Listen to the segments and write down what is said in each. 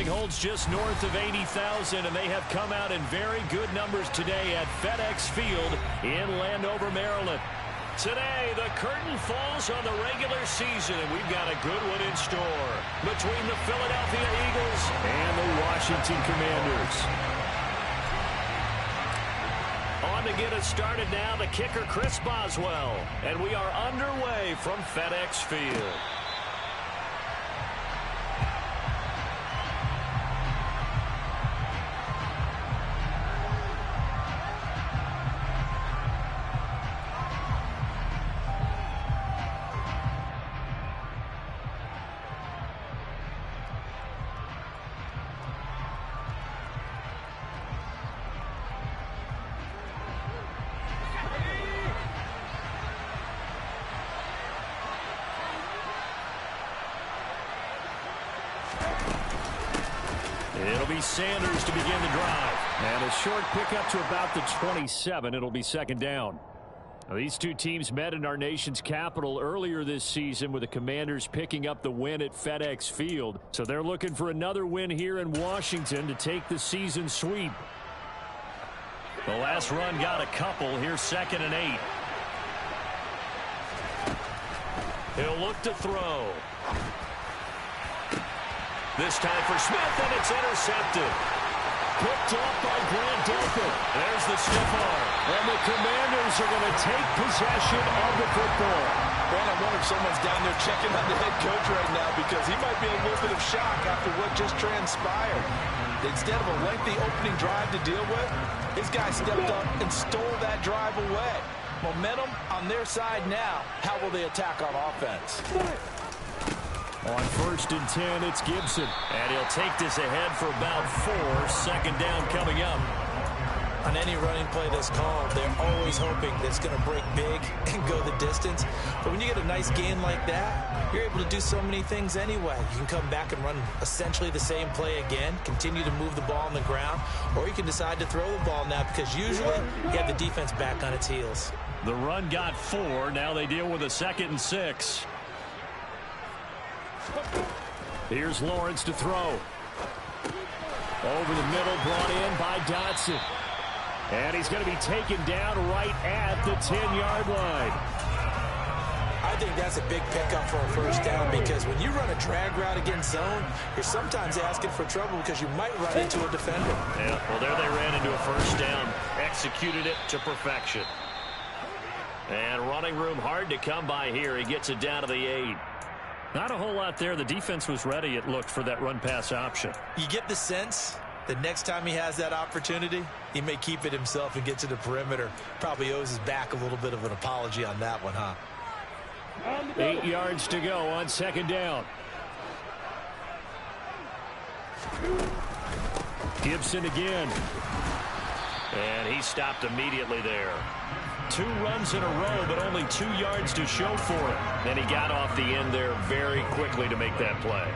building holds just north of 80,000, and they have come out in very good numbers today at FedEx Field in Landover, Maryland. Today, the curtain falls on the regular season, and we've got a good one in store between the Philadelphia Eagles and the Washington Commanders. On to get us started now, the kicker, Chris Boswell. And we are underway from FedEx Field. It'll be Sanders to begin the drive. And a short pickup to about the 27. It'll be second down. Now, these two teams met in our nation's capital earlier this season with the Commanders picking up the win at FedEx Field. So they're looking for another win here in Washington to take the season sweep. The last run got a couple. Here's 2nd and 8. He'll look to throw. This time for Smith, and it's intercepted. Picked up by Grant Delpit. There's the stiff arm. And the Commanders are going to take possession of the football. Man, I wonder if someone's down there checking on the head coach right now, because he might be in a little bit of shock after what just transpired. Instead of a lengthy opening drive to deal with, his guy stepped up and stole that drive away. Momentum on their side now. How will they attack on offense? On 1st and 10, it's Gibson. And he'll take this ahead for about 4. 2nd down coming up. On any running play that's called, they're always hoping that it's going to break big and go the distance. But when you get a nice gain like that, you're able to do so many things anyway. You can come back and run essentially the same play again, continue to move the ball on the ground, or you can decide to throw the ball now, because usually you have the defense back on its heels. The run got 4. Now they deal with a 2nd and 6. Here's Lawrence to throw. Over the middle, brought in by Dotson. And he's going to be taken down right at the 10-yard line. I think that's a big pickup for a first down, because when you run a drag route against zone, you're sometimes asking for trouble because you might run into a defender. Yeah, well, there they ran into a first down. Executed it to perfection. And running room hard to come by here. He gets it down to the 8. Not a whole lot there. The defense was ready, it looked, for that run-pass option. You get the sense that next time he has that opportunity, he may keep it himself and get to the perimeter. Probably owes his back a little bit of an apology on that one, huh? 8 yards to go on 2nd down. Gibson again. And he stopped immediately there. 2 runs in a row, but only 2 yards to show for it. And he got off the end there very quickly to make that play.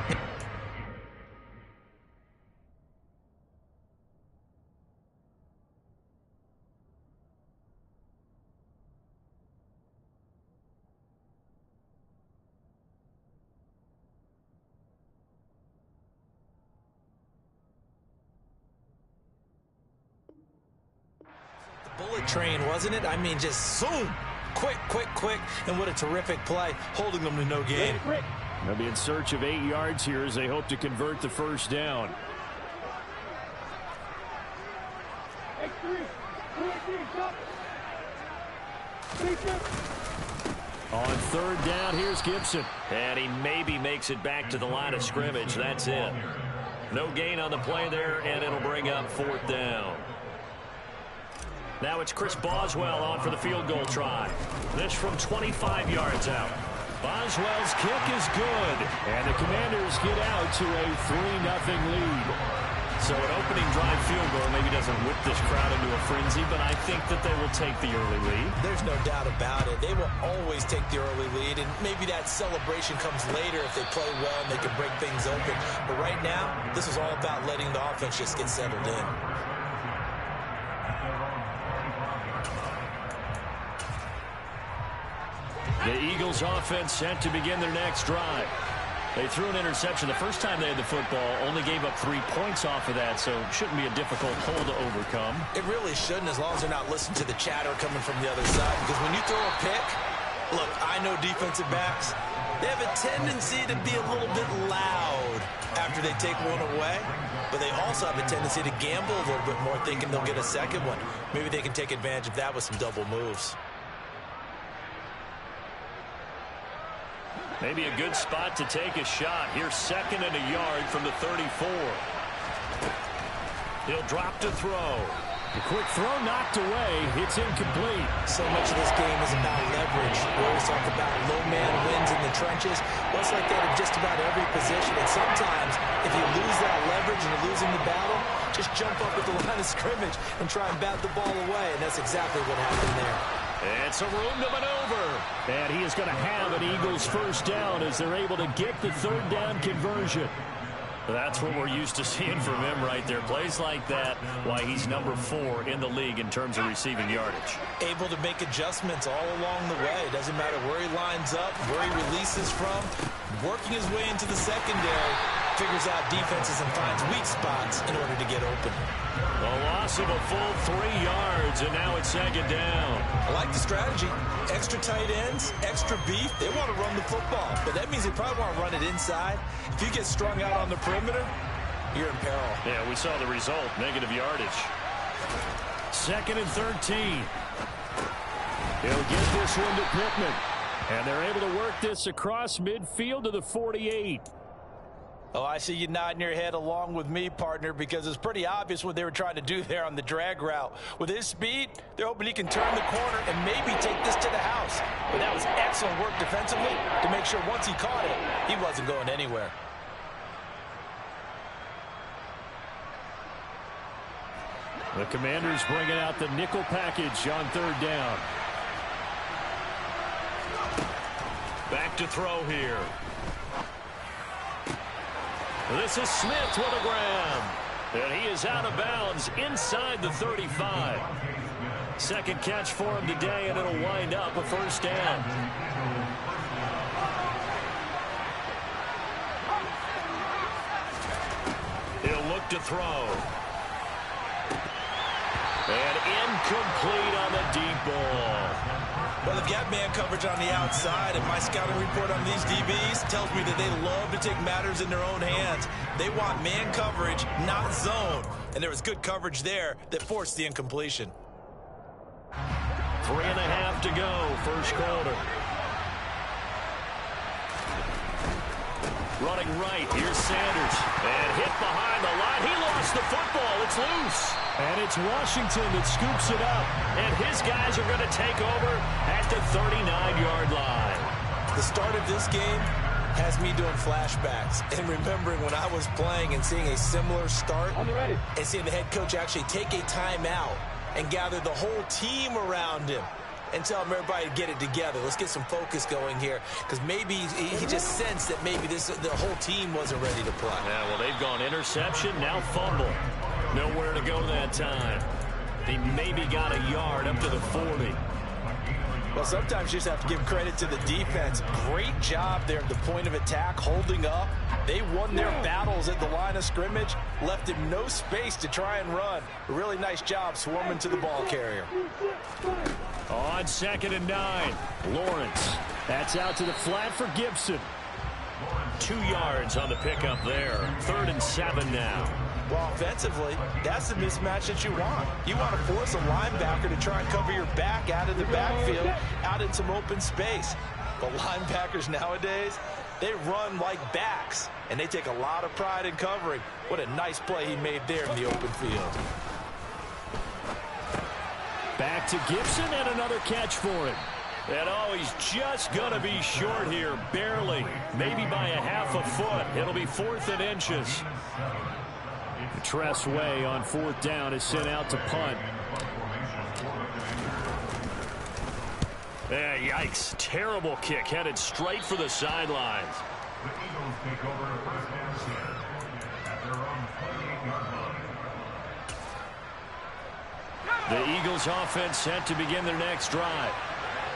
Bullet train, wasn't it? I mean, just zoom. Quick, quick, quick. And what a terrific play, holding them to no gain. They'll be in search of 8 yards here as they hope to convert the first down. On 3rd down, here's Gibson. And he maybe makes it back to the line of scrimmage. That's it. No gain on the play there, and it'll bring up 4th down. Now it's Chris Boswell on for the field goal try. This from 25 yards out. Boswell's kick is good. And the Commanders get out to a 3-0 lead. So an opening drive field goal maybe doesn't whip this crowd into a frenzy, but I think that they will take the early lead. There's no doubt about it. They will always take the early lead, and maybe that celebration comes later if they play well and they can break things open. But right now, this is all about letting the offense just get settled in. The Eagles offense set to begin their next drive. They threw an interception the first time they had the football, only gave up 3 points off of that, so it shouldn't be a difficult hole to overcome. It really shouldn't, as long as they're not listening to the chatter coming from the other side. Because when you throw a pick, look, I know defensive backs, they have a tendency to be a little bit loud after they take one away, but they also have a tendency to gamble a little bit more, thinking they'll get a second one. Maybe they can take advantage of that with some double moves. Maybe a good spot to take a shot. Here's 2nd and a yard from the 34. He'll drop to throw. The quick throw knocked away. It's incomplete. So much of this game is about leverage. We always talk about low man wins in the trenches. Well, it's like that in just about every position. And sometimes, if you lose that leverage and you're losing the battle, just jump up at the line of scrimmage and try and bat the ball away. And that's exactly what happened there. It's a room to maneuver. And he is going to have an Eagles first down as they're able to get the 3rd down conversion. That's what we're used to seeing from him right there. Plays like that, why he's number 4 in the league in terms of receiving yardage. Able to make adjustments all along the way. It doesn't matter where he lines up, where he releases from. Working his way into the secondary, figures out defenses and finds weak spots in order to get open. A loss of a full 3 yards, and now it's 2nd down. I like the strategy. Extra tight ends, extra beef. They want to run the football, but that means they probably want to run it inside. If you get strung out on the perimeter, you're in peril. Yeah, we saw the result, negative yardage. 2nd and 13. He'll get this one to Pittman. And they're able to work this across midfield to the 48. Oh, I see you nodding your head along with me, partner, because it's pretty obvious what they were trying to do there on the drag route. With his speed, they're hoping he can turn the corner and maybe take this to the house. But that was excellent work defensively to make sure once he caught it, he wasn't going anywhere. The Commanders bringing out the nickel package on 3rd down. Back to throw here. This is Smith with a grab. And he is out of bounds inside the 35. 2nd catch for him today, and it'll wind up a 1st down. He'll look to throw. And incomplete on the deep ball. Well, they've got man coverage on the outside, and my scouting report on these DBs tells me that they love to take matters in their own hands. They want man coverage, not zone. And there was good coverage there that forced the incompletion. 3.5 to go, 1st quarter. Running right, here's Sanders. And hit behind the line. He lost the football. It's loose. And it's Washington that scoops it up. And his guys are going to take over at the 39-yard line. The start of this game has me doing flashbacks and remembering when I was playing and seeing a similar start and seeing the head coach actually take a timeout and gather the whole team around him and tell him everybody to get it together. Let's get some focus going here, because maybe he just sensed that maybe the whole team wasn't ready to play. Yeah, well, they've gone interception, now fumble. Nowhere to go that time. They maybe got a yard up to the 40. Well, sometimes you just have to give credit to the defense. Great job there at the point of attack, holding up. They won their battles at the line of scrimmage, left him no space to try and run. A really nice job swarming to the ball carrier. On 2nd and 9, Lawrence. That's out to the flat for Gibson. 2 yards on the pickup there. 3rd and 7 now. Well, offensively, that's the mismatch that you want. You want to force a linebacker to try and cover your back out of the backfield, out in some open space. But linebackers nowadays, they run like backs, and they take a lot of pride in covering. What a nice play he made there in the open field. Back to Gibson, and another catch for him. And oh, he's just going to be short here, barely. Maybe by a half a foot. It'll be 4th and inches. Tress Way on 4th down is sent out to punt. Yeah, yikes. Terrible kick headed straight for the sidelines. The Eagles offense set to begin their next drive.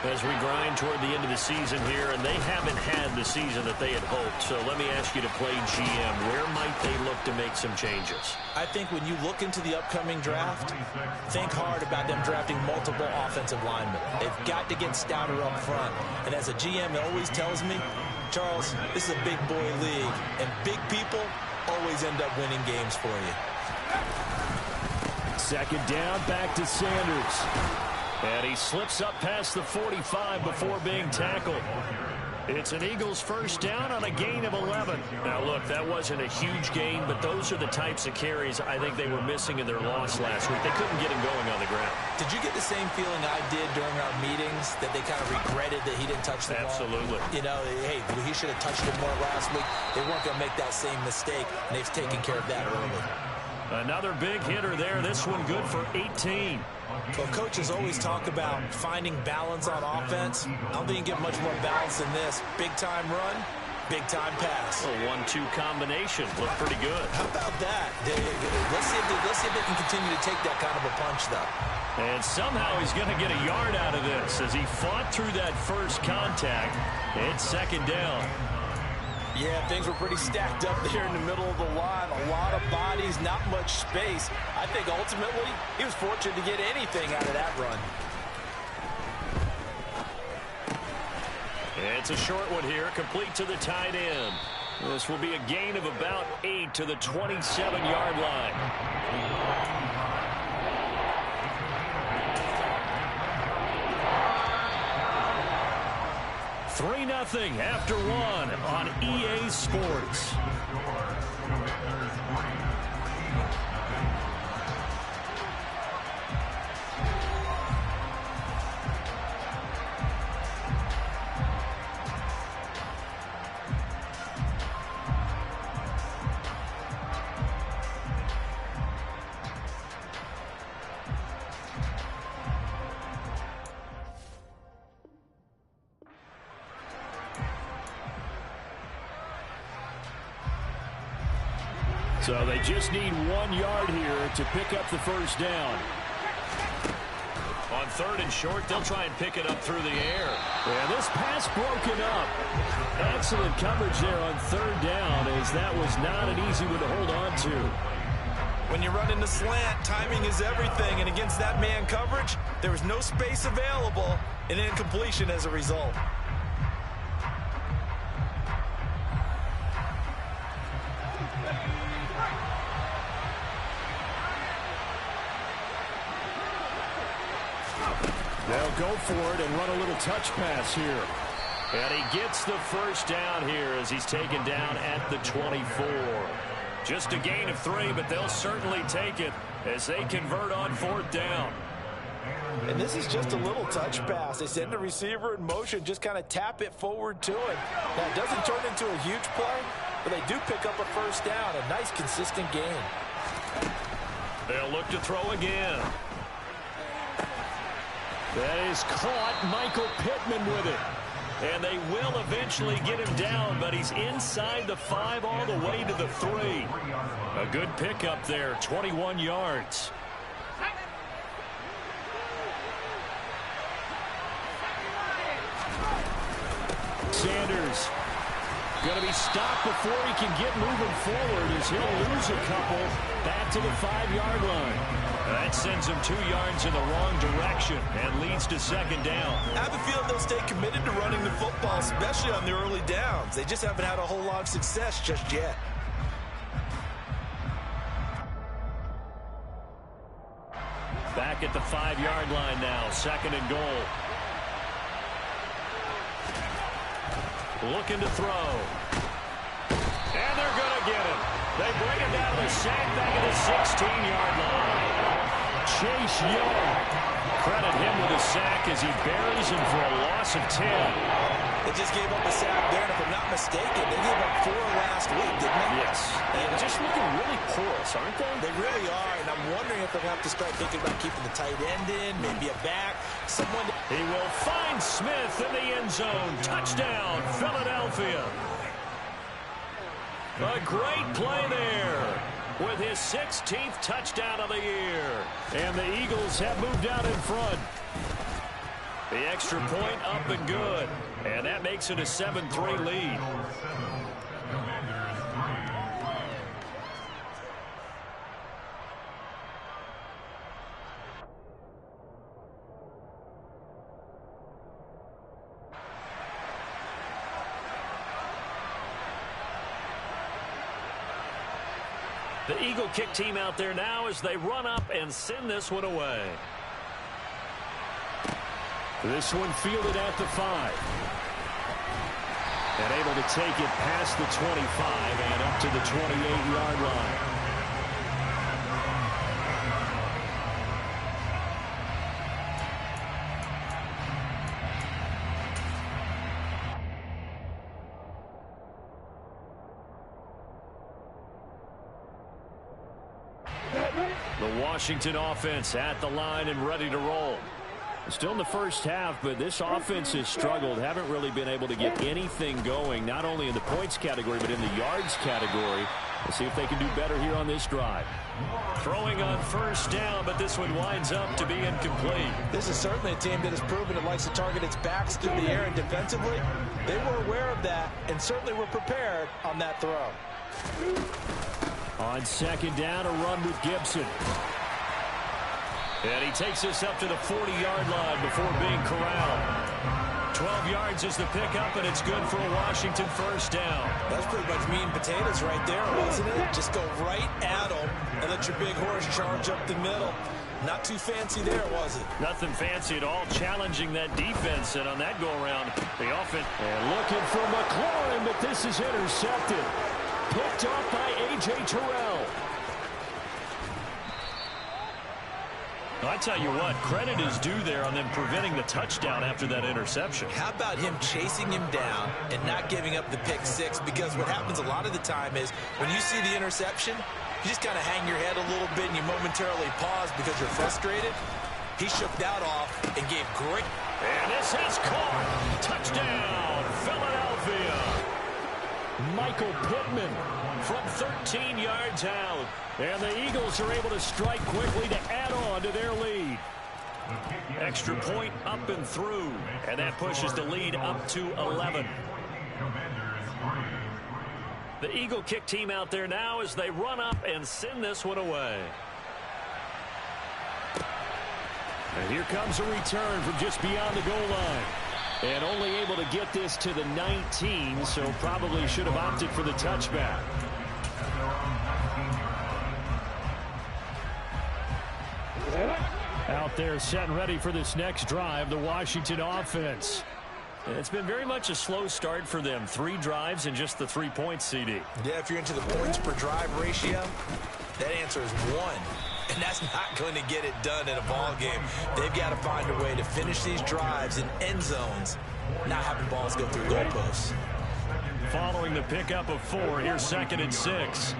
As we grind toward the end of the season here, and they haven't had the season that they had hoped. So let me ask you to play GM. Where might they look to make some changes? I think when you look into the upcoming draft, think hard about them drafting multiple offensive linemen. They've got to get stouter up front. And as a GM, it always tells me, Charles, this is a big boy league, and big people always end up winning games for you. Second down, back to Sanders. And he slips up past the 45 before being tackled. It's an Eagles first down on a gain of 11. Now, look, that wasn't a huge gain, but those are the types of carries I think they were missing in their loss last week. They couldn't get him going on the ground. Did you get the same feeling I did during our meetings, that they kind of regretted that he didn't touch the ball? Absolutely. You know, hey, he should have touched it more last week. They weren't going to make that same mistake, and they've taken care of that early. Another big hitter there. This one good for 18. Well, coaches always talk about finding balance on offense. I don't think you can get much more balance than this. Big-time run, big-time pass. A 1-2 combination. Looked pretty good. How about that? Let's see if they can continue to take that kind of a punch, though. And somehow he's going to get a yard out of this as he fought through that first contact. It's second down. Yeah, things were pretty stacked up there in the middle of the line. A lot of bodies, not much space. I think ultimately he was fortunate to get anything out of that run. It's a short one here, complete to the tight end. This will be a gain of about 8 to the 27-yard line. 3-0 after 1 on EA Sports. So they just need 1 yard here to pick up the first down. On third and short, they'll try and pick it up through the air. And this pass broken up. Excellent coverage there on third down, as that was not an easy one to hold on to. When you run in the slant, timing is everything, and against that man coverage, there was no space available, and an incompletion as a result. They'll go for it and run a little touch pass here. And he gets the first down here as he's taken down at the 24. Just a gain of 3, but they'll certainly take it as they convert on fourth down. And this is just a little touch pass. They send the receiver in motion, just kind of tap it forward to it. Now, it doesn't turn into a huge play, but they do pick up a first down. A nice, consistent gain. They'll look to throw again. That is caught. Michael Pittman with it. And they will eventually get him down, but he's inside the 5 all the way to the 3. A good pickup there, 21 yards. Sanders going to be stopped before he can get moving forward as he'll lose a couple back to the 5-yard line. That sends him 2 yards in the wrong direction and leads to second down. I have a feeling they'll stay committed to running the football, especially on the early downs. They just haven't had a whole lot of success just yet. Back at the 5-yard line now, second and goal. Looking to throw. And they're going to get him. They bring him down to the sack back at the 16-yard line. Chase Young. Credit him with a sack as he buries him for a loss of 10. They just gave up a sack there, and if I'm not mistaken, they gave up 4 last week, didn't they? Yes. And just looking really porous, aren't they? They really are, and I'm wondering if they'll have to start thinking about keeping the tight end in, maybe a back, someone. He will find Smith in the end zone. Touchdown, Philadelphia. A great play there with his 16th touchdown of the year. And the Eagles have moved out in front. The extra point up and good. And that makes it a 7-3 lead. The Eagle kick team out there now as they run up and send this one away. This one fielded at the 5. And able to take it past the 25 and up to the 28-yard line. The Washington offense at the line and ready to roll. Still in the first half, but this offense has struggled. Haven't really been able to get anything going, not only in the points category, but in the yards category. We'll see if they can do better here on this drive. Throwing on first down, but this one winds up to be incomplete. This is certainly a team that has proven it likes to target its backs through the air and defensively. They were aware of that and certainly were prepared on that throw. On second down, a run with Gibson. And he takes us up to the 40-yard line before being corralled. 12 yards is the pickup, and it's good for a Washington first down. That's pretty much meat and potatoes right there, wasn't it? Just go right at them and let your big horse charge up the middle. Not too fancy there, was it? Nothing fancy at all, challenging that defense, and on that go-around, the offense. And looking for McLaurin, but this is intercepted. Picked off by A.J. Terrell. I tell you what, credit is due there on them preventing the touchdown after that interception. How about him chasing him down and not giving up the pick six? Because what happens a lot of the time is when you see the interception, you just kind of hang your head a little bit and you momentarily pause because you're frustrated. He shook that off and gave great. And this is caught. Touchdown, Philadelphia. Michael Pittman from 13 yards out. And the Eagles are able to strike quickly to add on to their lead. Extra point up and through. And that pushes the lead up to 11. The Eagle kick team out there now as they run up and send this one away. And here comes a return from just beyond the goal line. And only able to get this to the 19, so probably should have opted for the touchback. Out there set and ready for this next drive, the Washington offense. It's been very much a slow start for them. 3 drives and just the 3 points, CD. Yeah, if you're into the points per drive ratio, that answer is 1. And that's not going to get it done in a ball game. They've got to find a way to finish these drives in end zones, not having balls go through goalposts. Following the pickup of 4, here's 2nd and 6.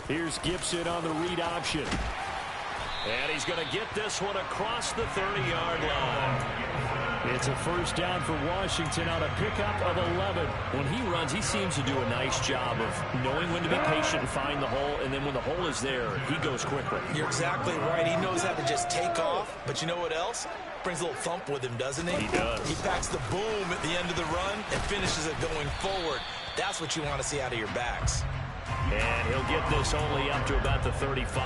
Here's Gibson on the read option. And he's going to get this one across the 30-yard line. It's a first down for Washington on a pickup of 11. When he runs, he seems to do a nice job of knowing when to be patient and find the hole, and then when the hole is there, he goes quickly. You're exactly right. He knows how to just take off, but you know what else? Brings a little thump with him, doesn't he? He does. He packs the boom at the end of the run and finishes it going forward. That's what you want to see out of your backs. And he'll get this only up to about the 35.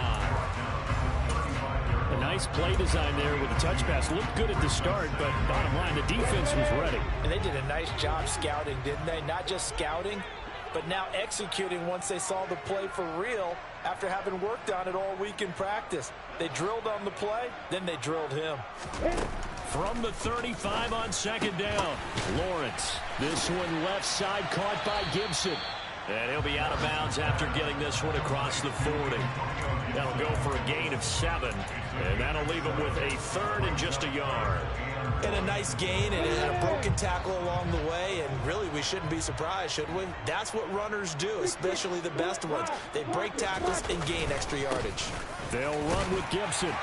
A nice play design there with the touch pass. Looked good at the start, but bottom line, the defense was ready. And they did a nice job scouting, didn't they? Not just scouting, but now executing once they saw the play for real after having worked on it all week in practice. They drilled on the play, then they drilled him. From the 35 on 2nd down. Lawrence. This one left side caught by Gibson. And he'll be out of bounds after getting this one across the 40. That'll go for a gain of 7. And that'll leave him with a 3rd and just a yard. And a nice gain and a broken tackle along the way. And really, we shouldn't be surprised, should we? That's what runners do, especially the best ones. They break tackles and gain extra yardage. They'll run with Gibson.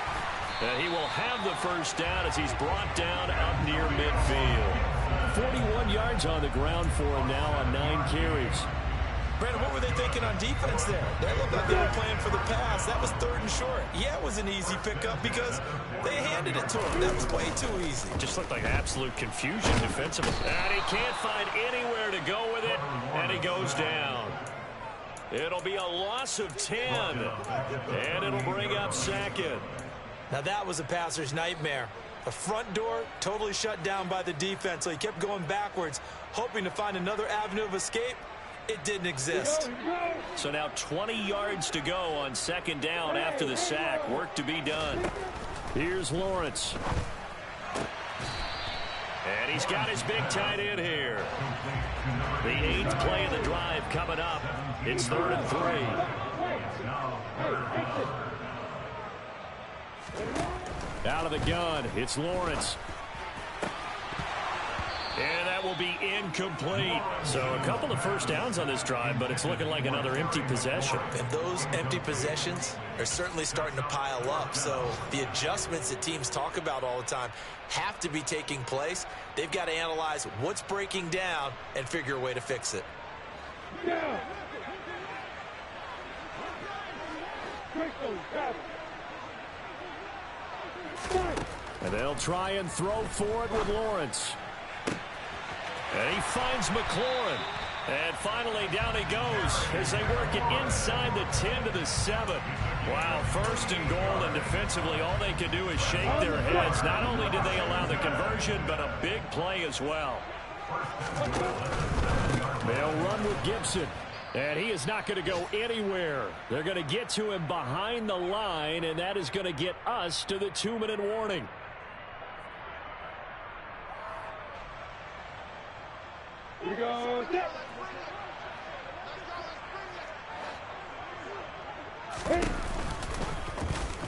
And he will have the first down as he's brought down up near midfield. 41 yards on the ground for him now on 9 carries. Brandon, what were they thinking on defense there? They looked like they were playing for the pass. That was 3rd and short. Yeah, it was an easy pickup because they handed it to him. That was way too easy. Just looked like absolute confusion defensively. And he can't find anywhere to go with it, and he goes down. It'll be a loss of 10, and it'll bring up 2nd. Now that was a passer's nightmare. The front door totally shut down by the defense, so he kept going backwards, hoping to find another avenue of escape. It didn't exist. So now 20 yards to go on 2nd down after the sack. Work to be done. Here's Lawrence. And he's got his big tight end here. The 8th play of the drive coming up. It's 3rd and 3. Out of the gun, it's Lawrence. And that will be incomplete. So a couple of first downs on this drive, but it's looking like another empty possession. And those empty possessions are certainly starting to pile up. So the adjustments that teams talk about all the time have to be taking place. They've got to analyze what's breaking down and figure a way to fix it. And they'll try and throw for it with Lawrence. And he finds McLaurin. And finally, down he goes as they work it inside the 10 to the 7. Wow, 1st and goal, and defensively, all they can do is shake their heads. Not only did they allow the conversion, but a big play as well. They'll run with Gibson. And he is not going to go anywhere. They're going to get to him behind the line, and that is going to get us to the 2-minute warning. Here we go.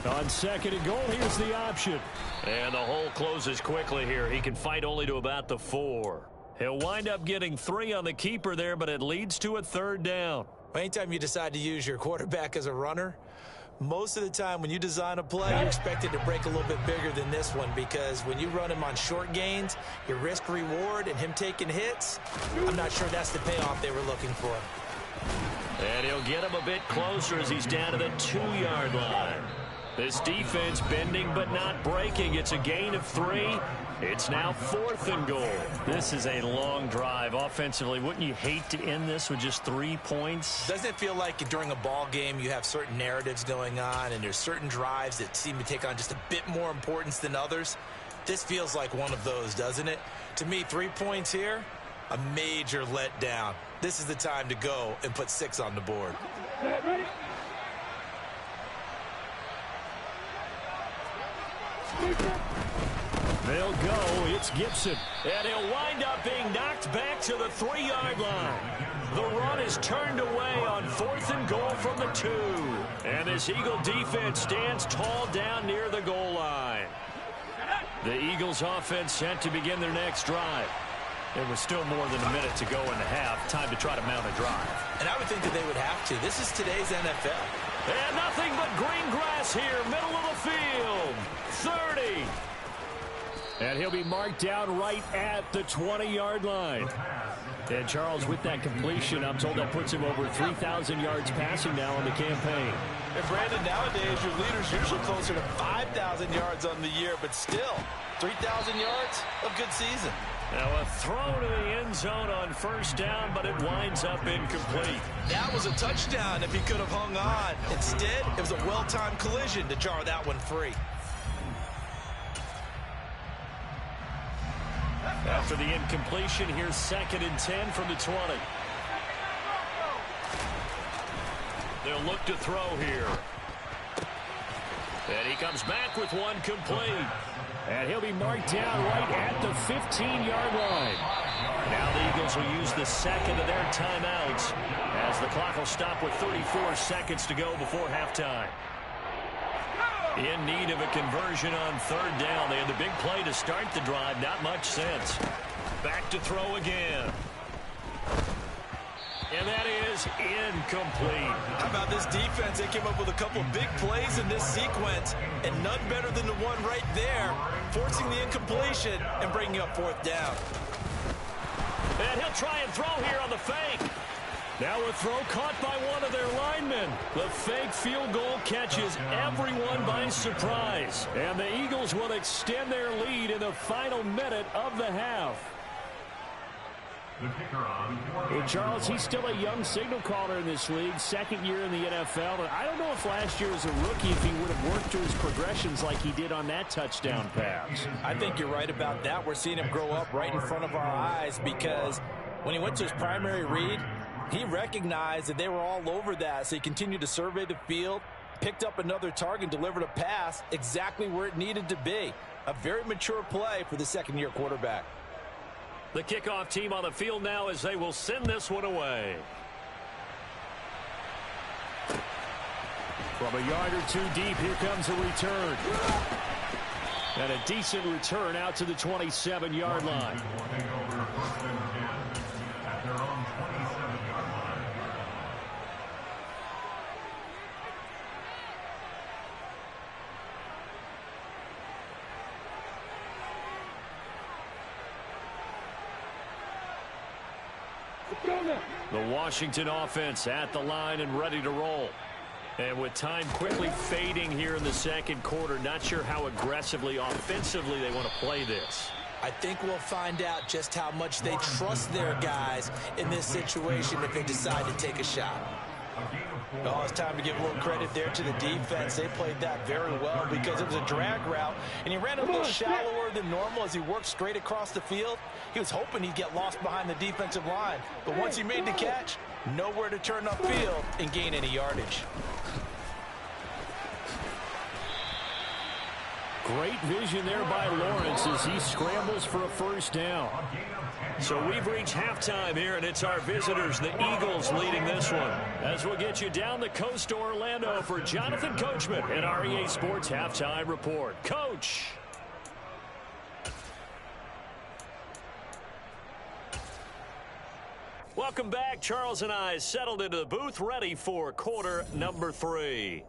On 2nd and goal, here's the option. And the hole closes quickly here. He can fight only to about the 4. He'll wind up getting 3 on the keeper there, but it leads to a 3rd down. Anytime you decide to use your quarterback as a runner, most of the time when you design a play, you expect it to break a little bit bigger than this one, because when you run him on short gains, your risk-reward and him taking hits, I'm not sure that's the payoff they were looking for. And he'll get him a bit closer as he's down to the 2-yard line. This defense bending but not breaking. It's a gain of 3. It's now 4th and goal. This is a long drive offensively. Wouldn't you hate to end this with just 3 points? Doesn't it feel like during a ball game you have certain narratives going on and there's certain drives that seem to take on just a bit more importance than others? This feels like one of those, doesn't it? To me, 3 points here, a major letdown. This is the time to go and put 6 on the board. They'll go. It's Gibson. And he'll wind up being knocked back to the 3-yard line. The run is turned away on 4th and goal from the 2. And this Eagle defense stands tall down near the goal line. The Eagles offense set to begin their next drive. There was still more than a minute to go in the half. Time to try to mount a drive. And I would think that they would have to. This is today's NFL. And nothing but green grass here, middle of the field. 30. And he'll be marked down right at the 20-yard line. And Charles, with that completion, I'm told that puts him over 3,000 yards passing now on the campaign. And Brandon, nowadays your leader's usually closer to 5,000 yards on the year, but still, 3,000 yards, a good season. Now a throw to the end zone on 1st down, but it winds up incomplete. That was a touchdown if he could have hung on. Instead, it was a well-timed collision to jar that one free. After the incompletion, here's 2nd and 10 from the 20. They'll look to throw here. And he comes back with one complete. And he'll be marked down right at the 15-yard line. Now the Eagles will use the 2nd of their timeouts as the clock will stop with 34 seconds to go before halftime. In need of a conversion on 3rd down. They had the big play to start the drive. Not much sense. Back to throw again. And that is incomplete. How about this defense? They came up with a couple big plays in this sequence, and none better than the one right there, forcing the incompletion and bringing up 4th down. And he'll try and throw here on the fake. Now a throw caught by one of their linemen. The fake field goal catches everyone by surprise. And the Eagles will extend their lead in the final minute of the half. Well, Charles, he's still a young signal caller in this league, second year in the NFL. And I don't know if last year as a rookie if he would have worked through his progressions like he did on that touchdown pass. I think you're right about that. We're seeing him grow up right in front of our eyes because when he went to his primary read, he recognized that they were all over that, so he continued to survey the field, picked up another target, delivered a pass exactly where it needed to be. A very mature play for the second-year quarterback. The kickoff team on the field now as they will send this one away. From a yard or two deep, here comes a return. And a decent return out to the 27-yard line. The Washington offense at the line and ready to roll. And with time quickly fading here in the second quarter, not sure how aggressively, offensively they want to play this. I think we'll find out just how much they trust their guys in this situation if they decide to take a shot. Oh, it's time to give a little credit there to the defense. They played that very well because it was a drag route, and he ran a little shallower than normal as he worked straight across the field. He was hoping he'd get lost behind the defensive line, but once he made the catch, nowhere to turn upfield and gain any yardage. Great vision there by Lawrence as he scrambles for a first down. So we've reached halftime here, and it's our visitors, the Eagles, leading this one. As we'll get you down the coast to Orlando for Jonathan Coachman and our EA Sports Halftime Report. Coach. Welcome back. Charles and I settled into the booth, ready for quarter number 3.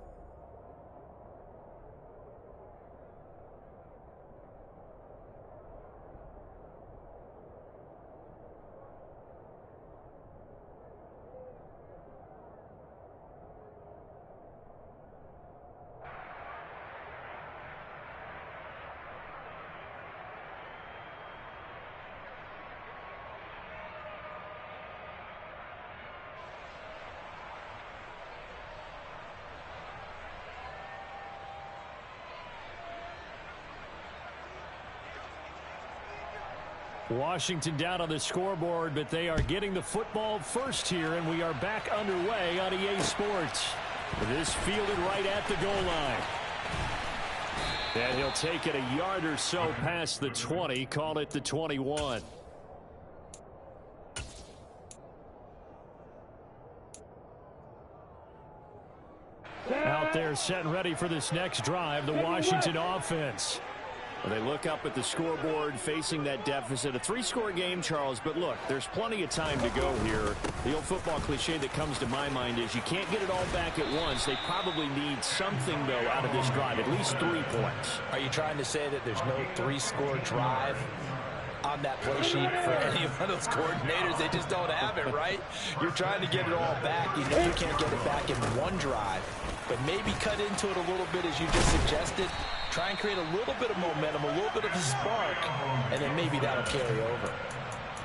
Washington down on the scoreboard, but they are getting the football first here, and we are back underway on EA Sports. This fielded right at the goal line. And he'll take it a yard or so past the 20, call it the 21. Out there set and ready for this next drive, the Washington offense. Well, they look up at the scoreboard facing that deficit. A 3-score game, Charles, but look, there's plenty of time to go here. The old football cliche that comes to my mind is you can't get it all back at once. They probably need something, though, out of this drive, at least 3 points. Are you trying to say that there's no 3-score drive on that play sheet for any one of those coordinators? They just don't have it, right? You're trying to get it all back. You know you can't get it back in one drive, but maybe cut into it a little bit as you just suggested. Try and create a little bit of momentum, a little bit of a spark, and then maybe that'll carry over.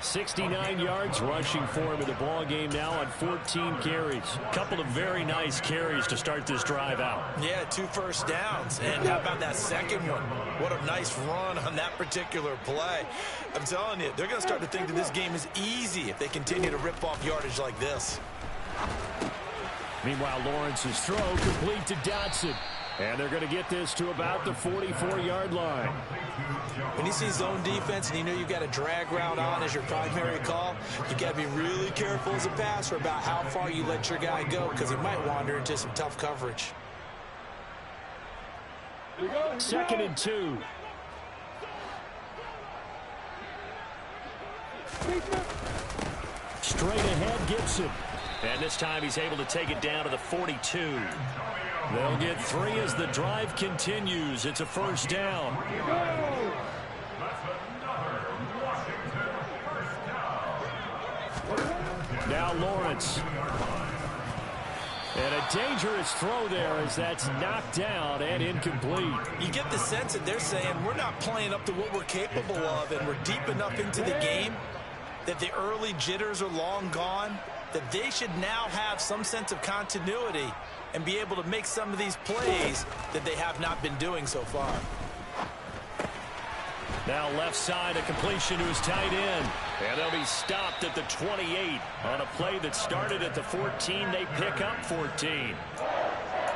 69 yards rushing for him in the ball game now on 14 carries. Couple of very nice carries to start this drive out. Yeah, 2 first downs. And how about that second one? What a nice run on that particular play. I'm telling you, they're going to start to think that this game is easy if they continue to rip off yardage like this. Meanwhile, Lawrence's throw complete to Dotson. And they're going to get this to about the 44-yard line. When you see zone defense and you know you've got a drag route on as your primary call, you got to be really careful as a passer about how far you let your guy go because he might wander into some tough coverage. 2nd and 2. Straight ahead, Gibson. And this time he's able to take it down to the 42. They'll get 3 as the drive continues. It's a first down. Now Lawrence. And a dangerous throw there as that's knocked down and incomplete. You get the sense that they're saying we're not playing up to what we're capable of, and we're deep enough into the game that the early jitters are long gone, that they should now have some sense of continuity and be able to make some of these plays that they have not been doing so far. Now left side, a completion to his tight end. And they'll be stopped at the 28 on a play that started at the 14. They pick up 14.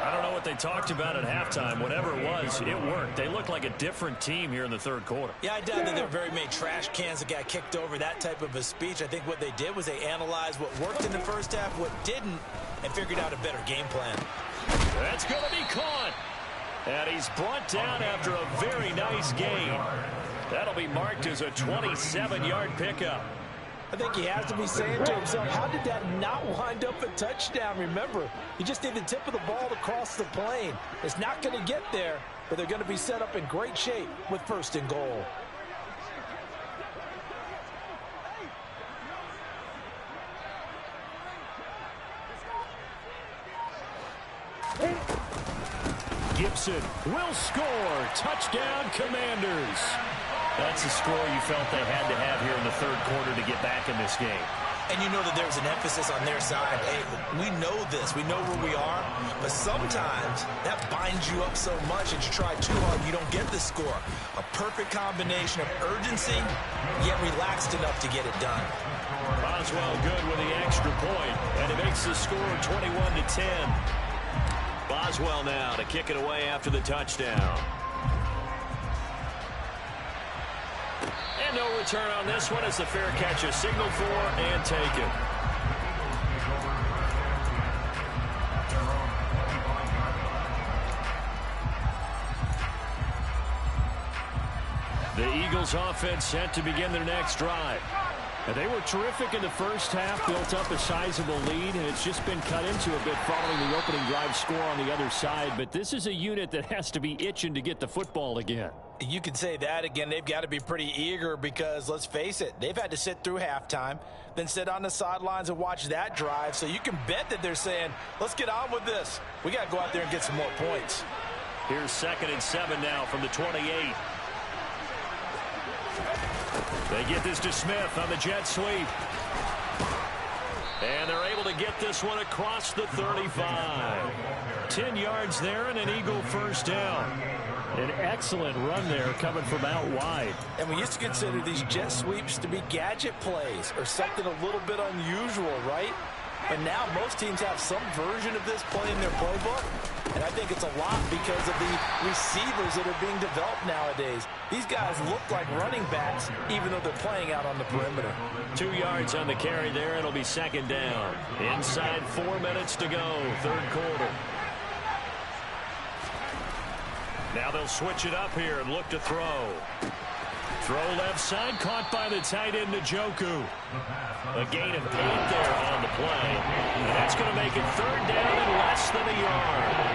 I don't know what they talked about at halftime. Whatever it was, it worked. They look like a different team here in the third quarter. Yeah, I doubt that there were very many trash cans that got kicked over, that type of a speech. I think what they did was they analyzed what worked in the first half, what didn't, and figured out a better game plan. That's going to be caught. And he's brought down after a very nice gain. That'll be marked as a 27-yard pickup. I think he has to be saying to himself, how did that not wind up a touchdown? Remember, you just need the tip of the ball to cross the plane. It's not going to get there, but they're going to be set up in great shape with first and goal. Gibson will score. Touchdown, Commanders. That's the score you felt they had to have here in the third quarter to get back in this game. And you know that there's an emphasis on their side. Hey, we know this. We know where we are. But sometimes that binds you up so much that you try too hard, you don't get the score. A perfect combination of urgency, yet relaxed enough to get it done. Boswell good with the extra point, and it makes the score 21-10. Boswell now to kick it away after the touchdown. And no return on this one as the fair catch is signaled for and taken. The Eagles offense set to begin their next drive. And they were terrific in the first half, built up a sizable lead, and it's just been cut into a bit following the opening drive score on the other side. But this is a unit that has to be itching to get the football again. You can say that again. They've got to be pretty eager because, let's face it, they've had to sit through halftime, then sit on the sidelines and watch that drive. So you can bet that they're saying, let's get on with this. We got to go out there and get some more points. Here's 2nd and 7 now from the 28. They get this to Smith on the jet sweep. And they're able to get this one across the 35. 10 yards there and an Eagle first down. An excellent run there coming from out wide. And we used to consider these jet sweeps to be gadget plays or something a little bit unusual, right? But now most teams have some version of this play in their playbook. And I think it's a lot because of the receivers that are being developed nowadays. These guys look like running backs even though they're playing out on the perimeter. 2 yards on the carry there. It'll be 2nd down. Inside 4 minutes to go, third quarter. Now they'll switch it up here and look to throw. Throw left side, caught by the tight end, Njoku. A gain of 8 there on the play. And that's going to make it 3rd down and less than a yard.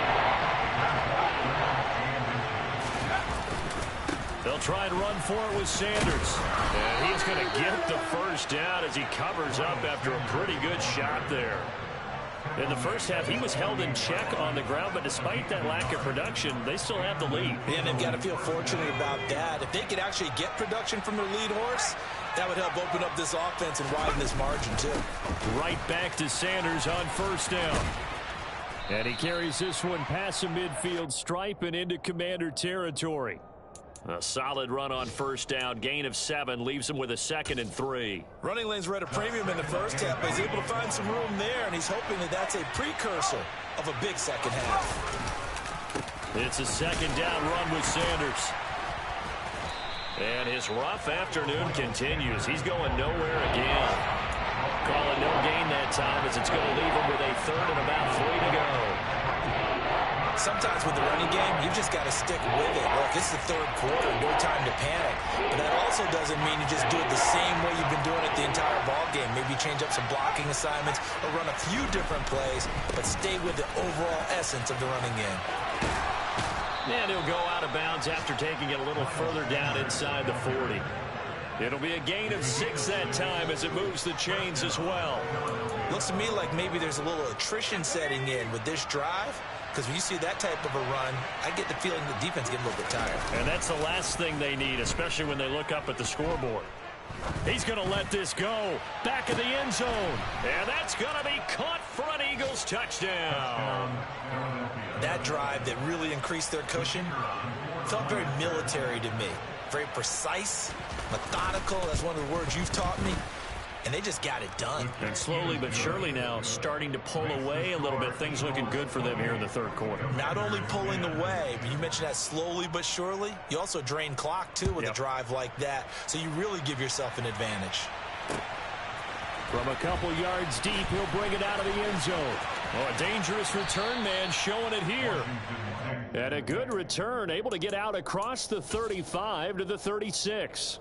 They'll try and run for it with Sanders. And he's going to get the first down as he covers up after a pretty good shot there. In the first half, he was held in check on the ground, but despite that lack of production, they still have the lead. And they've got to feel fortunate about that. If they could actually get production from their lead horse, that would help open up this offense and widen this margin, too. Right back to Sanders on first down. And he carries this one past the midfield stripe and into Commander territory. A solid run on first down. Gain of 7 leaves him with a 2nd and 3. Running lanes were at a premium in the first half, but he's able to find some room there, and he's hoping that that's a precursor of a big second half. It's a 2nd down run with Sanders. And his rough afternoon continues. He's going nowhere again. Calling no gain that time as it's going to leave him with a 3rd and about 3 to go. Sometimes with the running game, you've just got to stick with it. Look, it's the third quarter, no time to panic. But that also doesn't mean you just do it the same way you've been doing it the entire ball game. Maybe change up some blocking assignments or run a few different plays, but stay with the overall essence of the running game. And he'll go out of bounds after taking it a little further down inside the 40. It'll be a gain of 6 that time as it moves the chains as well. Looks to me like maybe there's a little attrition setting in with this drive, because when you see that type of a run, I get the feeling the defense getting a little bit tired. And that's the last thing they need, especially when they look up at the scoreboard. He's going to let this go. Back of the end zone. And that's going to be caught for an Eagles touchdown. That drive that really increased their cushion felt very military to me. Very precise, methodical. That's one of the words you've taught me. And they just got it done. And slowly but surely now starting to pull away a little bit. Things looking good for them here in the third quarter. Not only pulling away, but you mentioned that slowly but surely. You also drain clock, too, with a drive like that. So you really give yourself an advantage. From a couple yards deep, he'll bring it out of the end zone. Oh, a dangerous return man showing it here. And a good return, able to get out across the 35 to the 36.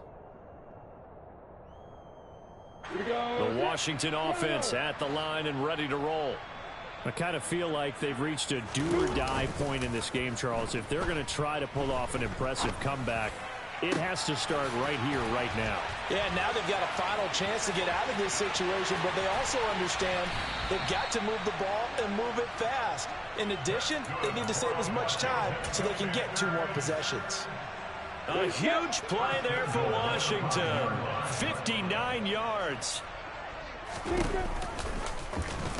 The Washington offense at the line and ready to roll. I kind of feel like they've reached a do-or-die point in this game, Charles. If they're going to try to pull off an impressive comeback, it has to start right here, right now. Yeah, now they've got a final chance to get out of this situation, but they also understand they've got to move the ball and move it fast. In addition, they need to save as much time so they can get 2 more possessions. A huge play there for Washington. 59 yards.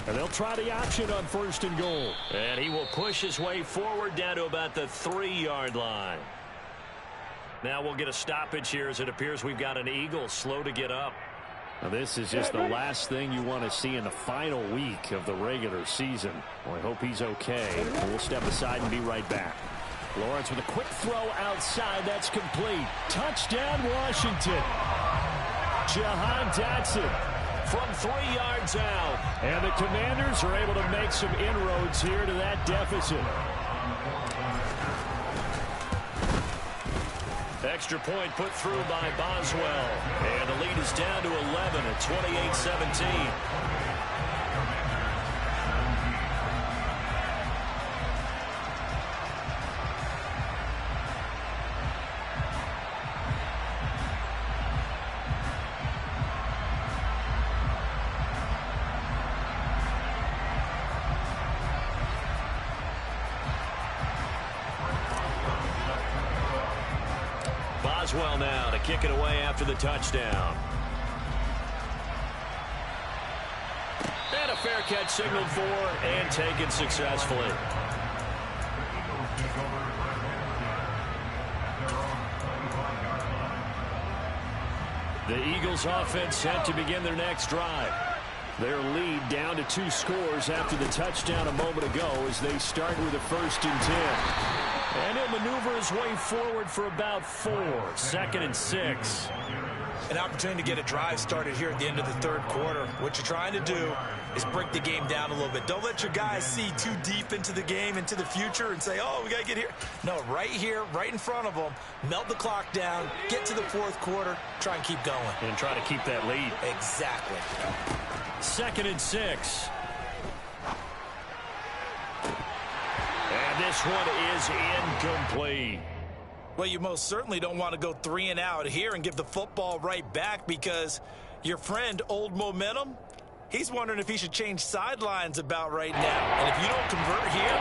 And they'll try the option on 1st and goal. And he will push his way forward down to about the 3-yard line. Now we'll get a stoppage here as it appears we've got an Eagle slow to get up. Now this is just the last thing you want to see in the final week of the regular season. Well, I hope he's okay. We'll step aside and be right back. Lawrence with a quick throw outside. That's complete. Touchdown, Washington. Jahan Dotson from 3 yards out. And the Commanders are able to make some inroads here to that deficit. Extra point put through by Boswell. And the lead is down to 11 at 28-17. Boswell now to kick it away after the touchdown. And a fair catch signaled for and taken successfully. The Eagles offense set to begin their next drive. Their lead down to 2 scores after the touchdown a moment ago as they start with a 1st and 10. And he'll maneuver his way forward for about 4. 2nd and 6. An opportunity to get a drive started here at the end of the 3rd quarter. What you're trying to do is break the game down a little bit. Don't let your guys see too deep into the game, into the future, and say, oh, we got to get here. No, right here, right in front of them, melt the clock down, get to the 4th quarter, try and keep going. And try to keep that lead. Exactly. 2nd and 6. And this one is incomplete. Well, you most certainly don't want to go 3 and out here and give the football right back, because your friend, Old Momentum, he's wondering if he should change sidelines about right now. And if you don't convert here,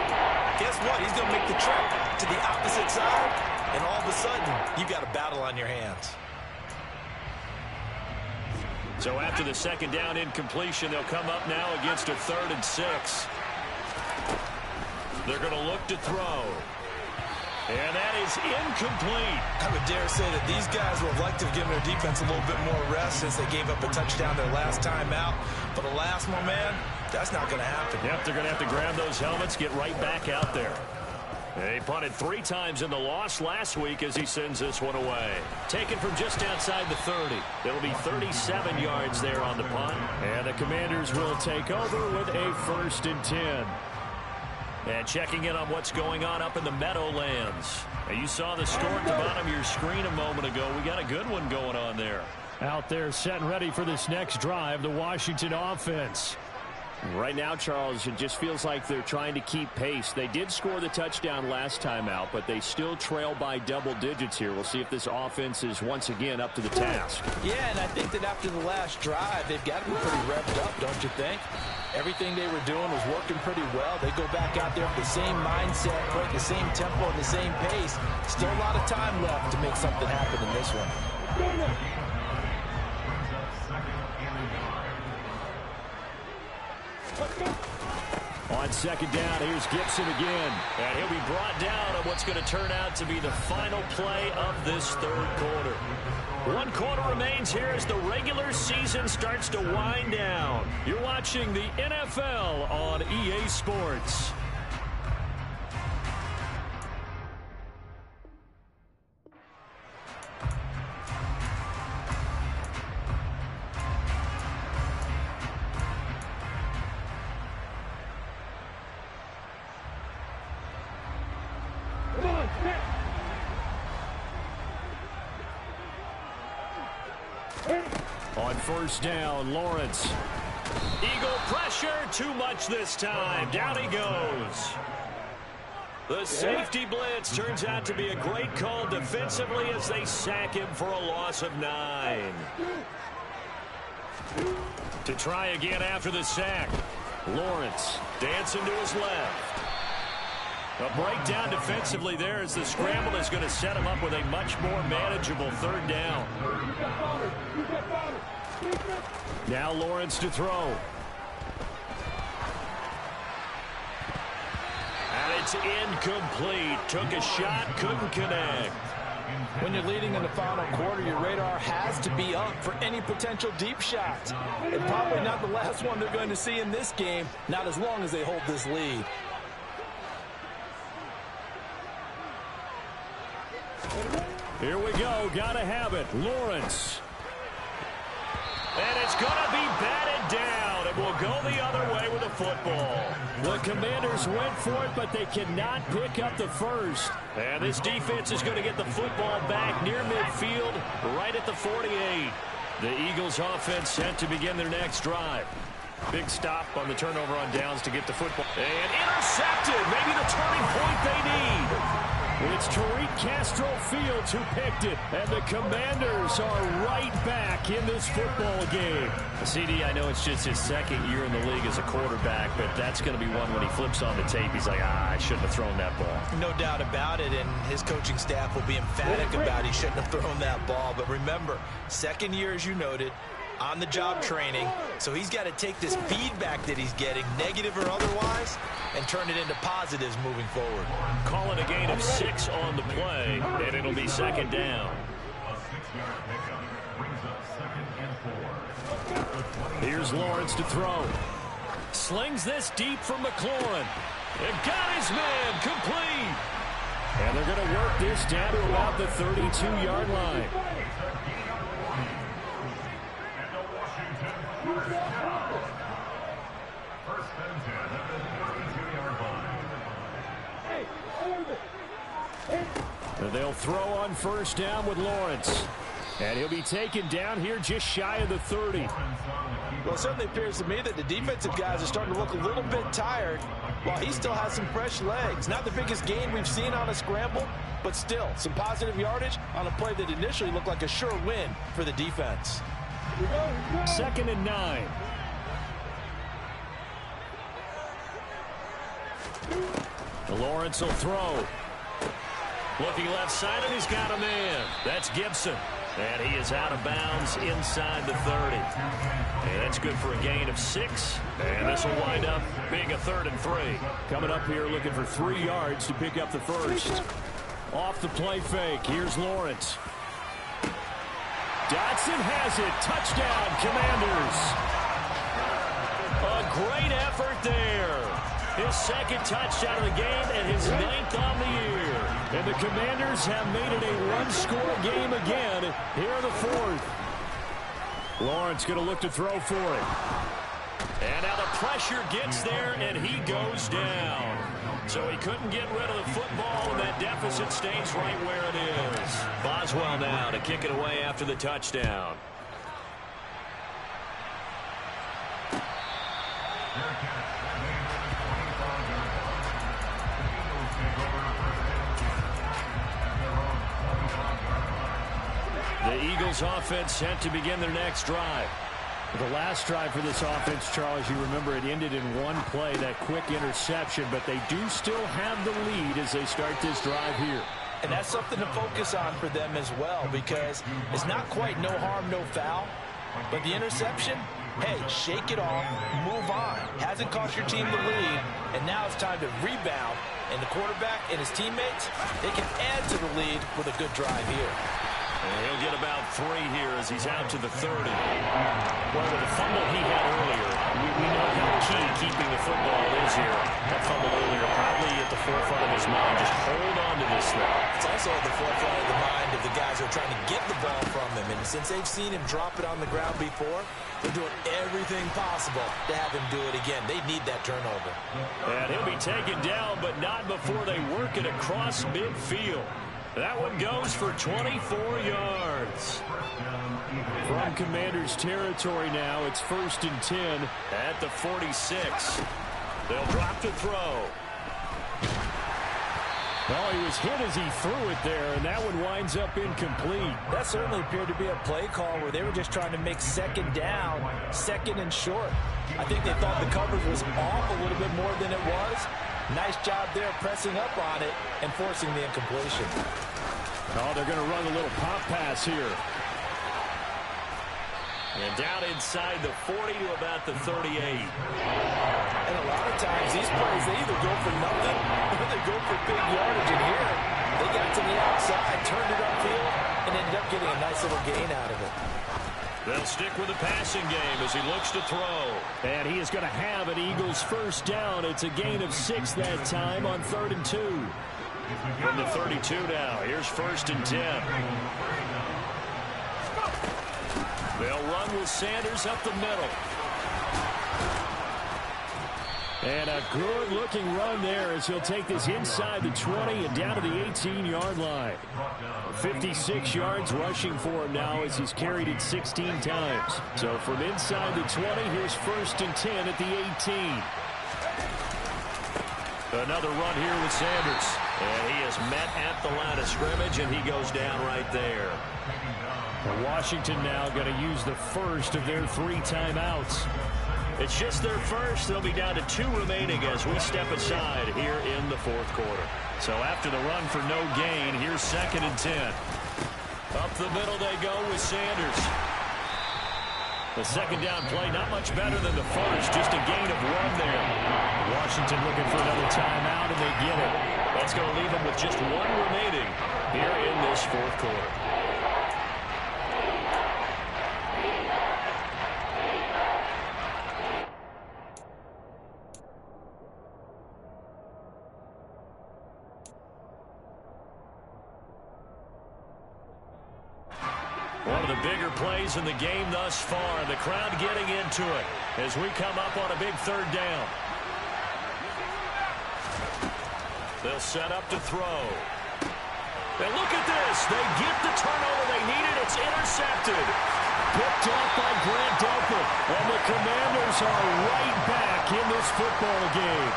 guess what? He's going to make the trip to the opposite side, and all of a sudden, you've got a battle on your hands. So after the 2nd down incompletion, they'll come up now against a 3rd and 6. They're going to look to throw. And that is incomplete. I would dare say that these guys would have liked to have given their defense a little bit more rest since they gave up a touchdown their last time out. But alas, my man, that's not going to happen. Yep, they're going to have to grab those helmets, get right back out there. He punted 3 times in the loss last week as he sends this one away. Taken from just outside the 30. It'll be 37 yards there on the punt. And the Commanders will take over with a 1st and 10. And checking in on what's going on up in the Meadowlands. And you saw the score at the bottom of your screen a moment ago. We got a good one going on there. Out there set and ready for this next drive, the Washington offense. Right now, Charles, it just feels like they're trying to keep pace. They did score the touchdown last time out, but they still trail by double digits here. We'll see if this offense is once again up to the task. Yeah, and I think that after the last drive, they've got to be pretty revved up, don't you think? Everything they were doing was working pretty well. They go back out there with the same mindset, playing the same tempo and the same pace. Still a lot of time left to make something happen in this one. On second down, here's Gibson again. And he'll be brought down on what's going to turn out to be the final play of this third quarter. 1 quarter remains here as the regular season starts to wind down. You're watching the NFL on EA Sports. On first down, Lawrence. Eagle pressure, too much this time. Down he goes. The safety blitz turns out to be a great call defensively as they sack him for a loss of 9. To try again after the sack. Lawrence dancing to his left. A breakdown defensively there as the scramble is going to set him up with a much more manageable third down. Now Lawrence to throw. And it's incomplete. Took a shot, couldn't connect. When you're leading in the final quarter, your radar has to be up for any potential deep shots. And probably not the last one they're going to see in this game, not as long as they hold this lead. Here we go. Gotta have it. Lawrence. And it's going to be batted down. It will go the other way with the football. The Commanders went for it, but they cannot pick up the first. And this defense is going to get the football back near midfield, right at the 48. The Eagles offense set to begin their next drive. Big stop on the turnover on downs to get the football. And intercepted. Maybe the turning point they need. It's Tariq Castro Fields who picked it, and the Commanders are right back in this football game. CD, I know it's just his second year in the league as a quarterback, but that's going to be one when he flips on the tape, he's like, I shouldn't have thrown that ball. No doubt about it, and his coaching staff will be emphatic about he shouldn't have thrown that ball. But remember, second year, as you noted, on-the-job training, so he's got to take this feedback that he's getting, negative or otherwise, and turn it into positives moving forward. Call it a gain of 6 on the play, and it'll be second down. Here's Lawrence to throw. Slings this deep from McLaurin. And got his man complete. And they're going to work this down to about the 32-yard line. They'll throw on first down with Lawrence. And he'll be taken down here just shy of the 30. Well, it certainly appears to me that the defensive guys are starting to look a little bit tired while he still has some fresh legs. Not the biggest gain we've seen on a scramble, but still some positive yardage on a play that initially looked like a sure win for the defense. 2nd and 9. Lawrence will throw. Looking left side, and he's got a man. That's Gibson. And he is out of bounds inside the 30. And that's good for a gain of 6. And this will wind up being a 3rd and 3. Coming up here looking for 3 yards to pick up the first. Off the play fake. Here's Lawrence. Dotson has it. Touchdown, Commanders. A great effort there. His 2nd touchdown of the game and his 9th on the year. And the Commanders have made it a one-score game again here in the 4th. Lawrence going to look to throw for it. And now the pressure gets there, and he goes down. So he couldn't get rid of the football, and that deficit stays right where it is. Boswell now to kick it away after the touchdown. The Eagles offense set to begin their next drive. The last drive for this offense, Charles, you remember it ended in one play, that quick interception, but they do still have the lead as they start this drive here. And that's something to focus on for them as well, because it's not quite no harm, no foul, but the interception, hey, shake it off, move on. Hasn't cost your team the lead, and now it's time to rebound, and the quarterback and his teammates, they can add to the lead with a good drive here. And he'll get about 3 here as he's out to the 30. Well, with the fumble he had earlier, we know how key keeping the football is here. That fumble earlier probably at the forefront of his mind. Just hold on to this thing. It's also at the forefront of the mind of the guys who are trying to get the ball from him. And since they've seen him drop it on the ground before, they're doing everything possible to have him do it again. They need that turnover. And he'll be taken down, but not before they work it across midfield. That one goes for 24 yards. From Commanders territory now, it's 1st and 10 at the 46. They'll drop to throw. Well, he was hit as he threw it there, and that one winds up incomplete. That certainly appeared to be a play call where they were just trying to make second down, second and short. I think they thought the coverage was off a little bit more than it was. Nice job there pressing up on it and forcing the incompletion. Oh, they're going to run a little pop pass here. And down inside the 40 to about the 38. And a lot of times these plays, they either go for nothing or they go for big yardage. And here, they got to the outside, turned it upfield, and ended up getting a nice little gain out of it. They'll stick with the passing game as he looks to throw. And he is going to have an Eagles first down. It's a gain of 6 that time on 3rd and 2. From the 32 now, here's 1st and 10. They'll run with Sanders up the middle. And a good-looking run there as he'll take this inside the 20 and down to the 18-yard line. 56 yards rushing for him now as he's carried it 16 times. So from inside the 20, here's 1st and 10 at the 18. Another run here with Sanders. And he is met at the line of scrimmage, and he goes down right there. And Washington now going to use the first of their 3 timeouts. It's just their first. They'll be down to 2 remaining as we step aside here in the 4th quarter. So after the run for no gain, here's 2nd and 10. Up the middle they go with Sanders. The second down play, not much better than the first, just a gain of 1 there. Washington looking for another timeout, and they get it. That's going to leave them with just 1 remaining here in this 4th quarter. One of the bigger plays in the game thus far. The crowd getting into it as we come up on a big 3rd down. They'll set up to throw. And look at this. They get the turnover they needed. It's intercepted. Picked off by Grant Delpit. And the Commanders are right back in this football game.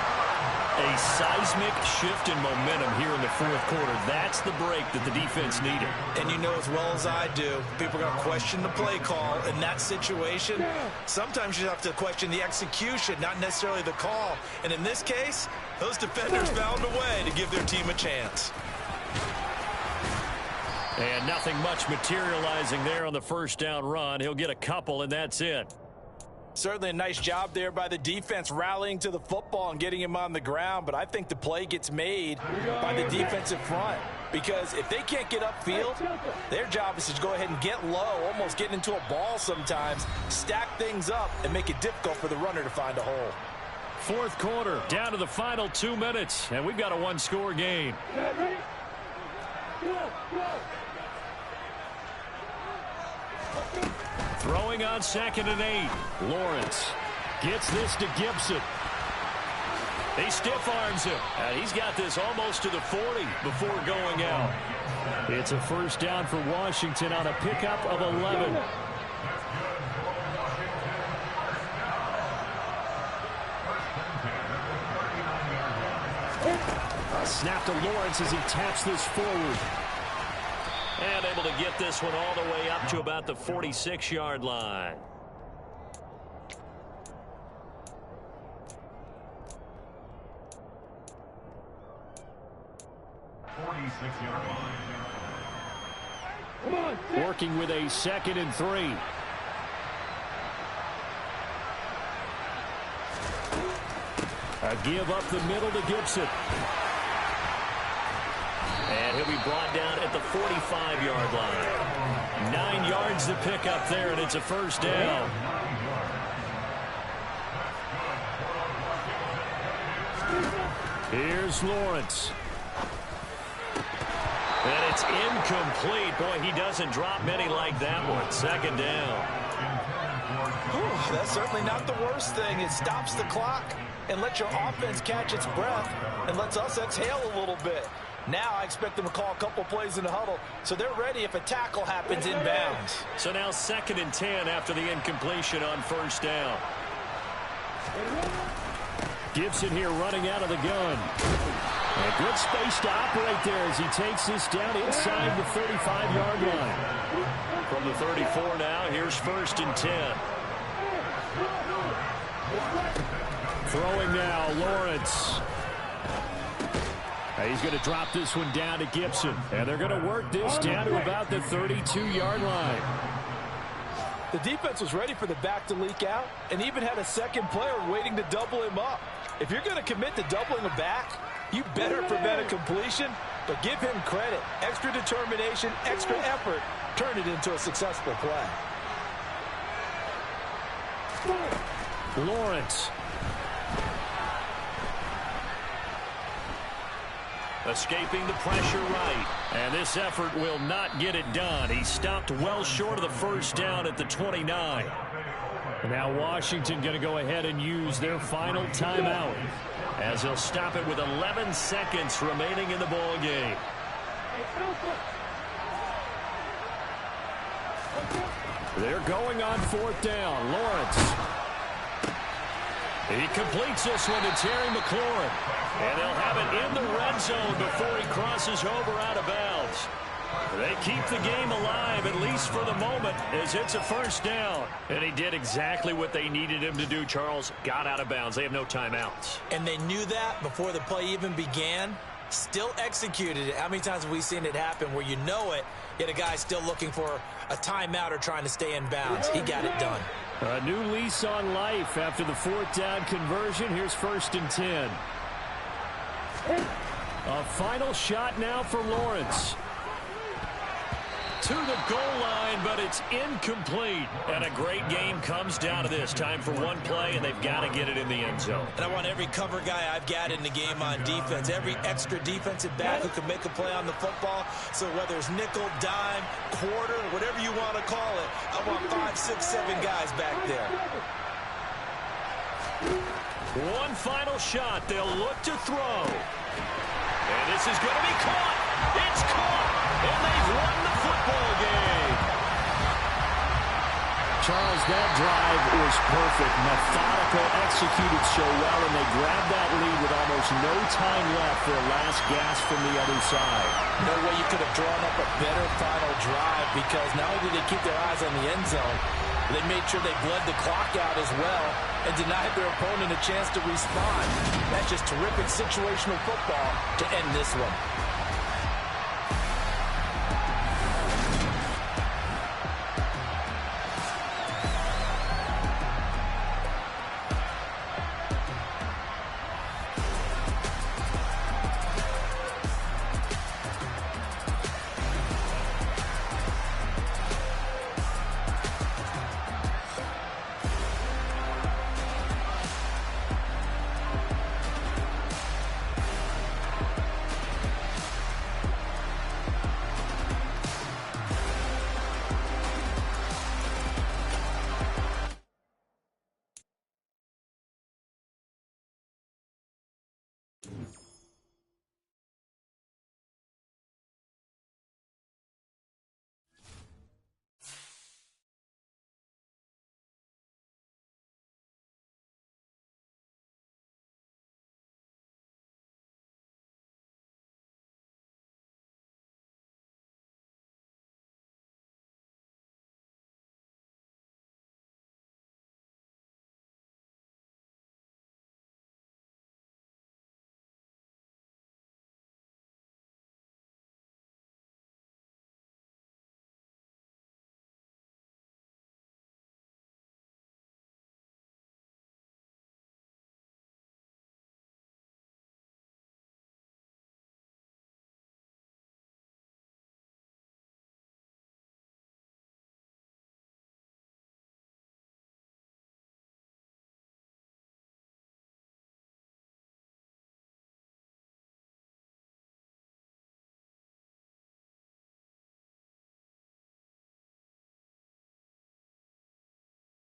A seismic shift in momentum here in the 4th quarter. That's the break that the defense needed. And you know as well as I do, people are going to question the play call in that situation. Sometimes you have to question the execution, not necessarily the call. And in this case, those defenders found a way to give their team a chance. And nothing much materializing there on the 1st down run. He'll get a couple, and that's it. Certainly a nice job there by the defense rallying to the football and getting him on the ground, but I think the play gets made by the defensive front because if they can't get upfield, their job is to go ahead and get low, almost getting into a ball sometimes, stack things up, and make it difficult for the runner to find a hole. 4th quarter, down to the final 2 minutes, and we've got a 1-score game. Throwing on 2nd and 8. Lawrence gets this to Gibson. He stiff arms him. And he's got this almost to the 40 before going out. It's a 1st down for Washington on a pickup of 11. snap to Lawrence as he taps this forward. And able to get this one all the way up to about the 46-yard line. Working with a 2nd and 3. A give up the middle to Gibson. And he'll be brought down at the 45-yard line. 9 yards to pick up there, and it's a first down. Here's Lawrence. And it's incomplete. Boy, he doesn't drop many like that one. 2nd down. Whew, that's certainly not the worst thing. It stops the clock and lets your offense catch its breath and lets us exhale a little bit. Now I expect them to call a couple plays in the huddle, so they're ready if a tackle happens inbounds. So now 2nd and 10 after the incompletion on first down. Gibson here running out of the gun. A good space to operate there as he takes this down inside the 35-yard line. From the 34 now, here's 1st and 10. Throwing now, Lawrence. He's going to drop this one down to Gibson. And they're going to work this down to about the 32-yard line. The defense was ready for the back to leak out and even had a second player waiting to double him up. If you're going to commit to doubling a back, you better prevent a completion, but give him credit. Extra determination, extra effort, turn it into a successful play. Lawrence. Escaping the pressure right. And this effort will not get it done. He stopped well short of the first down at the 29. Now Washington going to go ahead and use their final timeout, as they'll stop it with 11 seconds remaining in the ball game. They're going on 4th down. Lawrence. He completes this one to Terry McLaurin. And they'll have it in the red zone before he crosses over out of bounds. They keep the game alive, at least for the moment, as it's a first down. And he did exactly what they needed him to do, Charles. Got out of bounds. They have no timeouts. And they knew that before the play even began. Still executed it. How many times have we seen it happen where you know it, yet a guy still looking for a timeout or trying to stay in bounds? He got it done. A new lease on life after the 4th down conversion. Here's 1st and 10. A final shot now for Lawrence. To the goal line, but it's incomplete. And a great game comes down to this. Time for one play, and they've got to get it in the end zone. And I want every cover guy I've got in the game on defense, every extra defensive back who can make a play on the football. So whether it's nickel, dime, quarter, whatever you want to call it, I want 5, 6, 7 guys back there. One final shot. They'll look to throw. And this is going to be caught. It's caught. And they've won the football game. Charles, that drive was perfect. Methodical, executed so well, and they grabbed that lead with almost no time left for a last gasp from the other side. No way you could have drawn up a better final drive, because not only did they keep their eyes on the end zone, they made sure they bled the clock out as well and denied their opponent a chance to respond. That's just terrific situational football to end this one.